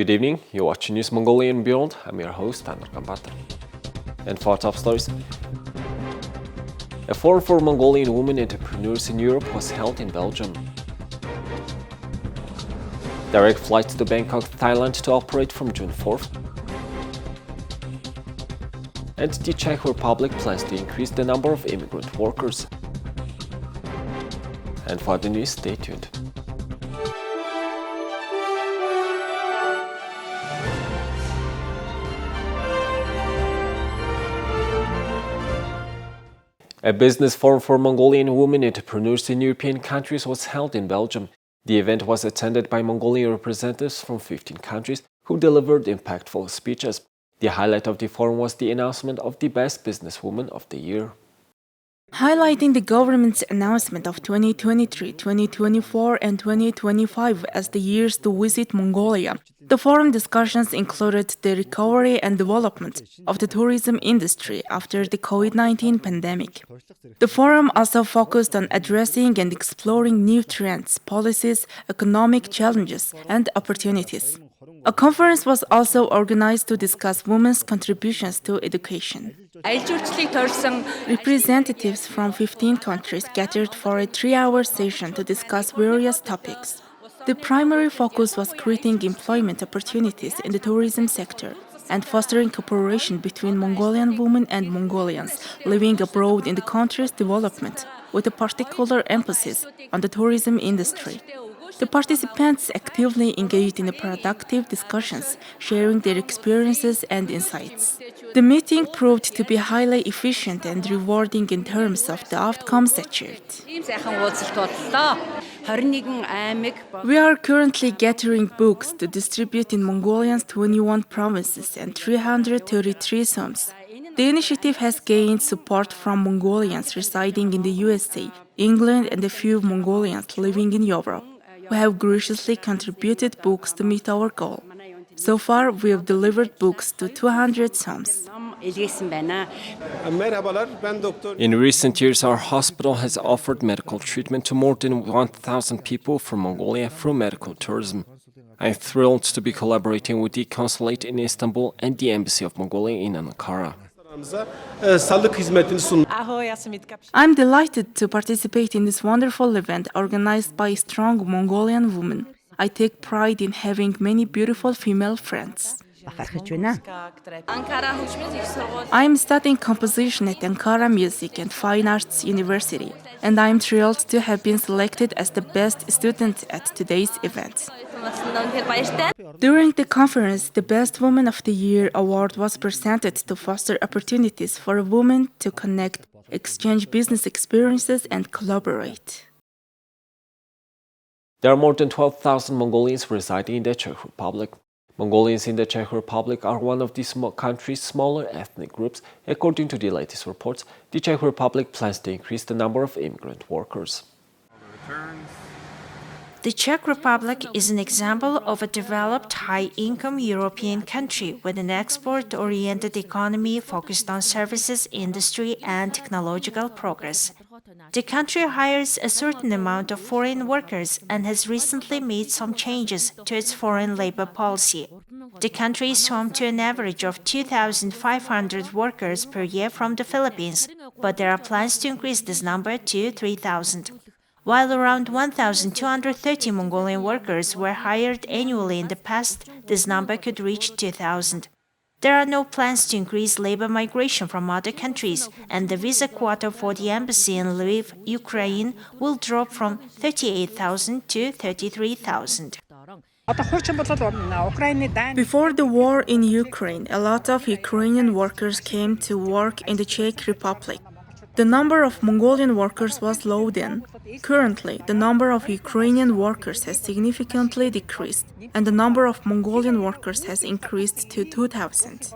Good evening, you're watching News Mongolian World. I'm your host, Anur Kambatar. And for top stories, a forum for Mongolian women entrepreneurs in Europe was held in Belgium. Direct flights to Bangkok, Thailand to operate from June 4th. And the Czech Republic plans to increase the number of immigrant workers. And for the news, stay tuned. A business forum for Mongolian women entrepreneurs in European countries was held in Belgium. The event was attended by Mongolian representatives from 15 countries who delivered impactful speeches. The highlight of the forum was the announcement of the Best Businesswoman of the Year. Highlighting the government's announcement of 2023, 2024 and 2025 as the years to visit Mongolia, the forum discussions included the recovery and development of the tourism industry after the COVID-19 pandemic. The forum also focused on addressing and exploring new trends, policies, economic challenges, and opportunities. A conference was also organized to discuss women's contributions to education. Representatives from 15 countries gathered for a 3-hour session to discuss various topics. The primary focus was creating employment opportunities in the tourism sector and fostering cooperation between Mongolian women and Mongolians living abroad in the country's development, with a particular emphasis on the tourism industry. The participants actively engaged in productive discussions, sharing their experiences and insights. The meeting proved to be highly efficient and rewarding in terms of the outcomes achieved. We are currently gathering books to distribute in Mongolia's 21 provinces and 333 zones. The initiative has gained support from Mongolians residing in the USA, England, and a few Mongolians living in Europe, who have graciously contributed books to meet our goal. So far, we have delivered books to 200 zones. In recent years, our hospital has offered medical treatment to more than 1,000 people from Mongolia through medical tourism. I'm thrilled to be collaborating with the consulate in Istanbul and the Embassy of Mongolia in Ankara. I'm delighted to participate in this wonderful event organized by strong Mongolian women. I take pride in having many beautiful female friends. I am studying composition at Ankara Music and Fine Arts University, and I am thrilled to have been selected as the best student at today's event. During the conference, the Best Woman of the Year award was presented to foster opportunities for women to connect, exchange business experiences, and collaborate. There are more than 12,000 Mongolians residing in the Czech Republic. Mongolians in the Czech Republic are one of the country's smaller ethnic groups. According to the latest reports, the Czech Republic plans to increase the number of immigrant workers. The Czech Republic is an example of a developed high-income European country with an export-oriented economy focused on services, industry, and technological progress. The country hires a certain amount of foreign workers and has recently made some changes to its foreign labor policy. The country is home to an average of 2,500 workers per year from the Philippines, but there are plans to increase this number to 3,000. While around 1,230 Mongolian workers were hired annually in the past, this number could reach 2,000. There are no plans to increase labor migration from other countries, and the visa quota for the embassy in Lviv, Ukraine, will drop from 38,000 to 33,000. Before the war in Ukraine, a lot of Ukrainian workers came to work in the Czech Republic. The number of Mongolian workers was low then. Currently, the number of Ukrainian workers has significantly decreased, and the number of Mongolian workers has increased to 2,000.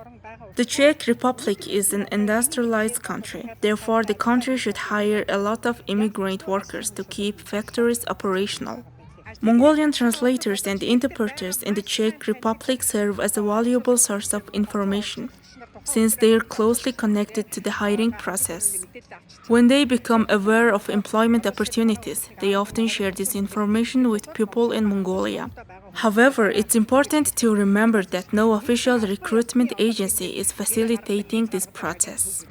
The Czech Republic is an industrialized country. Therefore, the country should hire a lot of immigrant workers to keep factories operational. Mongolian translators and interpreters in the Czech Republic serve as a valuable source of information. since they are closely connected to the hiring process. When they become aware of employment opportunities, they often share this information with people in Mongolia. However, it's important to remember that no official recruitment agency is facilitating this process.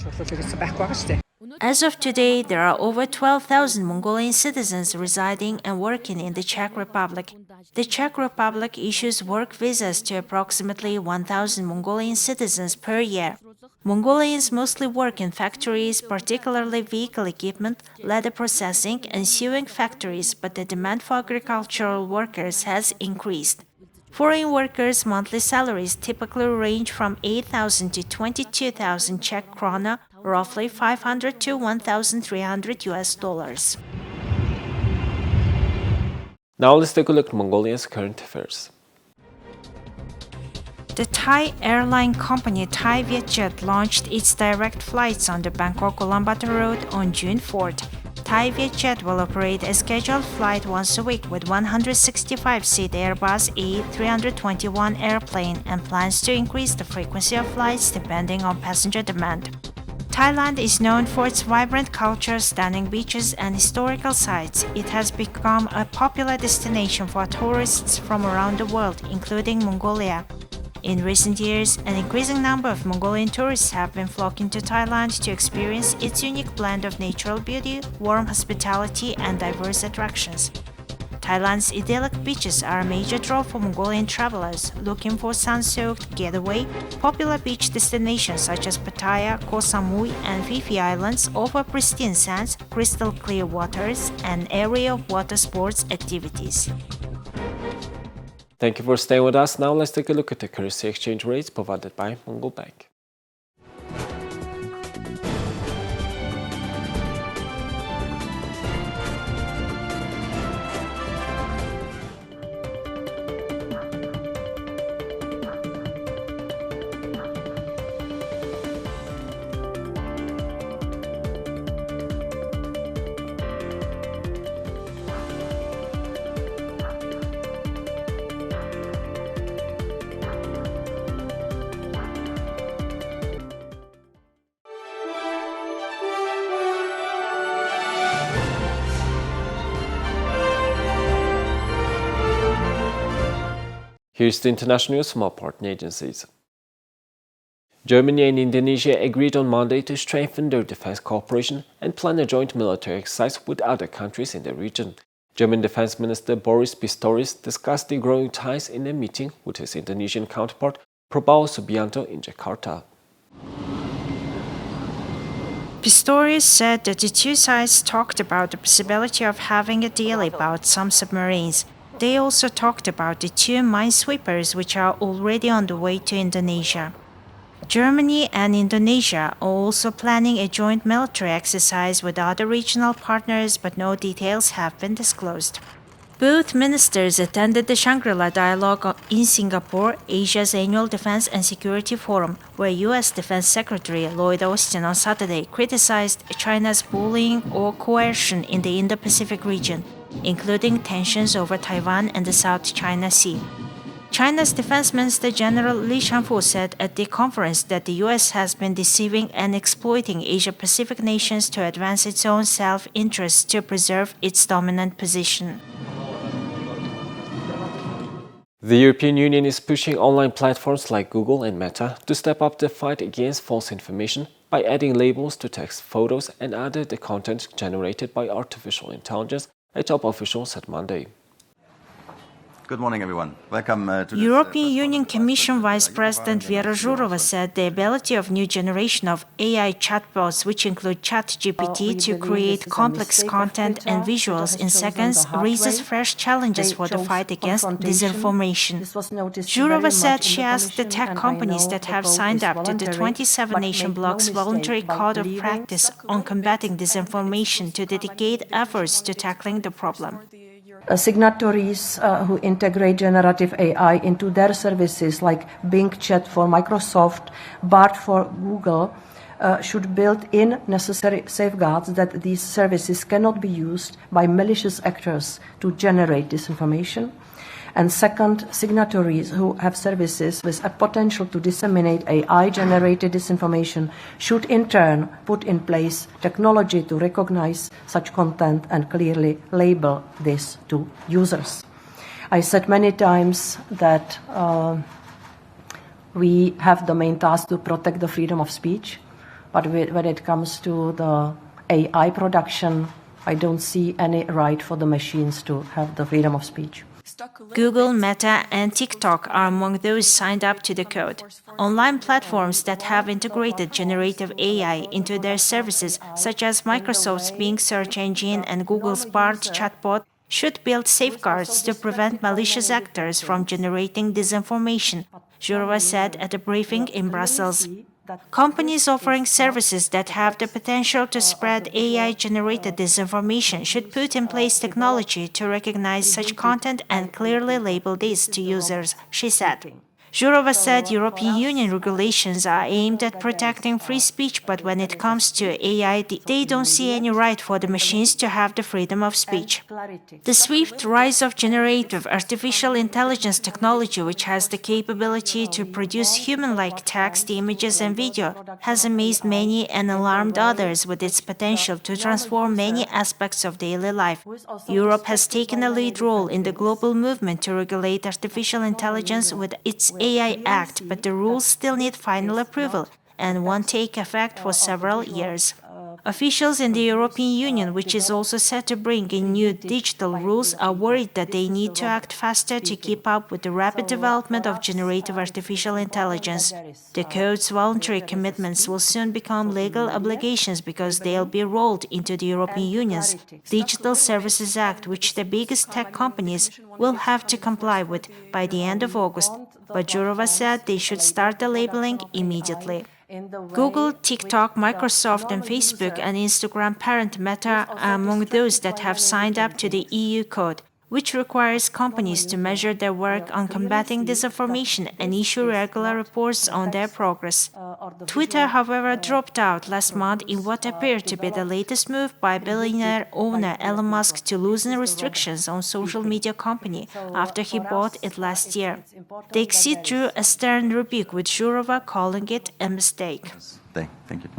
As of today, there are over 12,000 Mongolian citizens residing and working in the Czech Republic. The Czech Republic issues work visas to approximately 1,000 Mongolian citizens per year. Mongolians mostly work in factories, particularly vehicle equipment, leather processing, and sewing factories, but the demand for agricultural workers has increased. Foreign workers' monthly salaries typically range from 8,000 to 22,000 Czech krona, roughly 500 to 1,300 US dollars. Now let's take a look at Mongolia's current affairs. The Thai airline company Thai Vietjet launched its direct flights on the Bangkok-Ulaanbaatar road on June 4th. Thai Vietjet will operate a scheduled flight once a week with 165-seat Airbus A321 airplane and plans to increase the frequency of flights depending on passenger demand. Thailand is known for its vibrant culture, stunning beaches, and historical sites. It has become a popular destination for tourists from around the world, including Mongolia. In recent years, an increasing number of Mongolian tourists have been flocking to Thailand to experience its unique blend of natural beauty, warm hospitality, and diverse attractions. Thailand's idyllic beaches are a major draw for Mongolian travelers looking for sun-soaked getaway. Popular beach destinations such as Pattaya, Koh Samui, and Phi Phi Islands offer pristine sands, crystal clear waters, and an area of water sports activities. Thank you for staying with us. Now let's take a look at the currency exchange rates provided by Mongol Bank. Here's the international news from our partner agencies. Germany and Indonesia agreed on Monday to strengthen their defense cooperation and plan a joint military exercise with other countries in the region. German Defense Minister Boris Pistorius discussed the growing ties in a meeting with his Indonesian counterpart Prabowo Subianto in Jakarta. Pistorius said that the two sides talked about the possibility of having a deal about some submarines. They also talked about the two minesweepers which are already on the way to Indonesia. Germany and Indonesia are also planning a joint military exercise with other regional partners, but no details have been disclosed. Both ministers attended the Shangri-La Dialogue in Singapore, Asia's annual Defense and Security Forum, where U.S. Defense Secretary Lloyd Austin on Saturday criticized China's bullying or coercion in the Indo-Pacific region, including tensions over Taiwan and the South China Sea. China's Defense Minister General Li Shangfu said at the conference that the U.S. has been deceiving and exploiting Asia-Pacific nations to advance its own self-interests to preserve its dominant position. The European Union is pushing online platforms like Google and Meta to step up the fight against false information by adding labels to text, photos, and other content generated by artificial intelligence, a top official said Monday. Good morning, everyone. Welcome to European Union Commission Vice President Vera Jourova said the ability of new generation of AI chatbots, which include ChatGPT, to create complex content and visuals in seconds raises fresh challenges for the fight against disinformation. Jourova said she asked the tech companies that have signed up to the 27-nation bloc's voluntary code of practice on combating disinformation to dedicate efforts to tackling the problem. Signatories who integrate generative AI into their services like Bing Chat for Microsoft, Bard for Google, should build in necessary safeguards that these services cannot be used by malicious actors to generate disinformation, And second, signatories who have services with a potential to disseminate AI-generated disinformation should in turn put in place technology to recognize such content and clearly label this to users. I said many times that we have the main task to protect the freedom of speech, but when it comes to the AI production, I don't see any right for the machines to have the freedom of speech. Google, Meta, and TikTok are among those signed up to the code. Online platforms that have integrated generative AI into their services, such as Microsoft's Bing search engine and Google's Bard chatbot, should build safeguards to prevent malicious actors from generating disinformation, Jourova said at a briefing in Brussels. Companies offering services that have the potential to spread AI-generated disinformation should put in place technology to recognize such content and clearly label this to users, she said. Jourova said European Union regulations are aimed at protecting free speech, but when it comes to AI, they don't see any right for the machines to have the freedom of speech. The swift rise of generative artificial intelligence technology, which has the capability to produce human-like text, images, and video, has amazed many and alarmed others with its potential to transform many aspects of daily life. Europe has taken a lead role in the global movement to regulate artificial intelligence with its AI Act, but the rules still need final approval and won't take effect for several years. Officials in the European Union, which is also set to bring in new digital rules, are worried that they need to act faster to keep up with the rapid development of generative artificial intelligence. The code's voluntary commitments will soon become legal obligations because they'll be rolled into the European Union's Digital Services Act, which the biggest tech companies will have to comply with by the end of August. But Jourova said they should start the labeling immediately. Google, TikTok, Microsoft, and Facebook and Instagram parent Meta are among those that have signed up to the EU code, which requires companies to measure their work on combating disinformation and issue regular reports on their progress. Twitter, however, dropped out last month in what appeared to be the latest move by billionaire owner Elon Musk to loosen restrictions on social media company after he bought it last year. The exit drew a stern rebuke, with Jourova calling it a mistake. Thank you.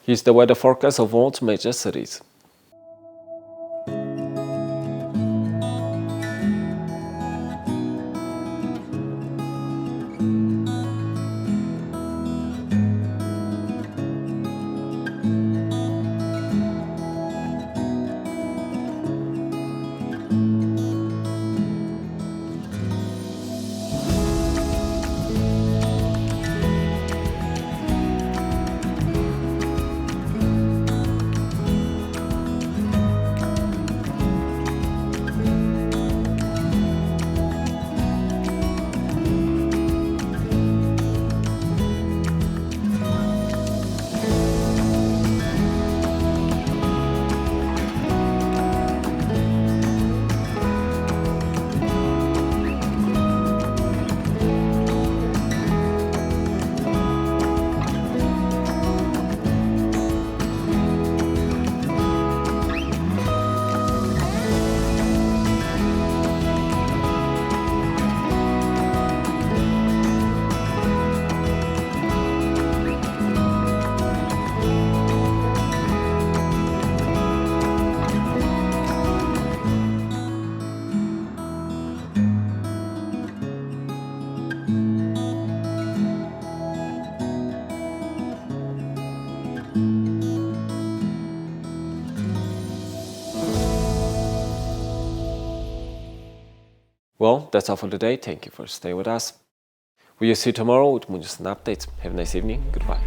Here's the weather forecast of all major cities. Well, that's all for today. Thank you for staying with us. We'll see you tomorrow with more news and updates. Have a nice evening. Goodbye.